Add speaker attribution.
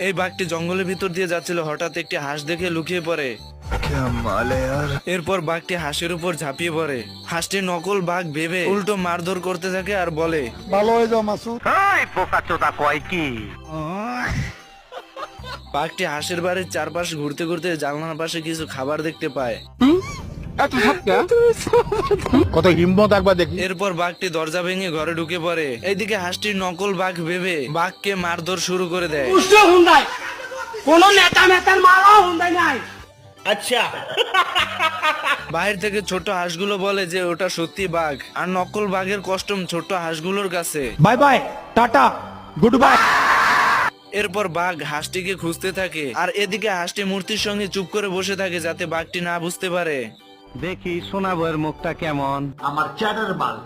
Speaker 1: এই বাঘটি জঙ্গলের ভিতর দিয়ে যাচ্ছিল, হঠাৎ একটি হাঁস দেখে লুকিয়ে পড়ে। এরপর বাঘটি হাঁসের উপর ঝাঁপিয়ে পড়ে। হাঁসটি নকল বাঘ ভেবে উল্টো মারধর করতে থাকে আর বলে,
Speaker 2: ভালো হয়ে যাও মাসুদ।
Speaker 1: বাঘটি হাঁসের বাড়ির চারপাশে ঘুরতে ঘুরতে জানলার পাশে কিছু খাবার দেখতে পায়।
Speaker 2: কত হিম্মত একবার দেখি।
Speaker 1: এরপর বাঘটি দরজা ভেঙে ঘরে ঢুকে পড়ে। এইদিকে হাঁসটি নকল বাঘ ভেবে বাঘকে মারধর শুরু করে দেয়।
Speaker 3: কোনো নেতা নেতার মারাও হুন্দাই নাই।
Speaker 1: বাইরে থেকে ছোট হাঁসগুলো বলে যে ওটা সত্যি বাঘ, আর নকল বাঘের কস্টিউম ছোট হাঁসগুলোর কাছে।
Speaker 2: Bye bye, tata, good bye.
Speaker 1: এরপর বাঘ হাঁসটিকে খুঁজতে থাকে, আর এদিকে হাঁসটি মূর্তির সঙ্গে চুপ করে বসে থাকে যাতে বাঘটি না বুঝতে পারে।
Speaker 4: দেখি সোনা বউয়ের মুখটা কেমন।
Speaker 3: আমার চ্যাটার বাল।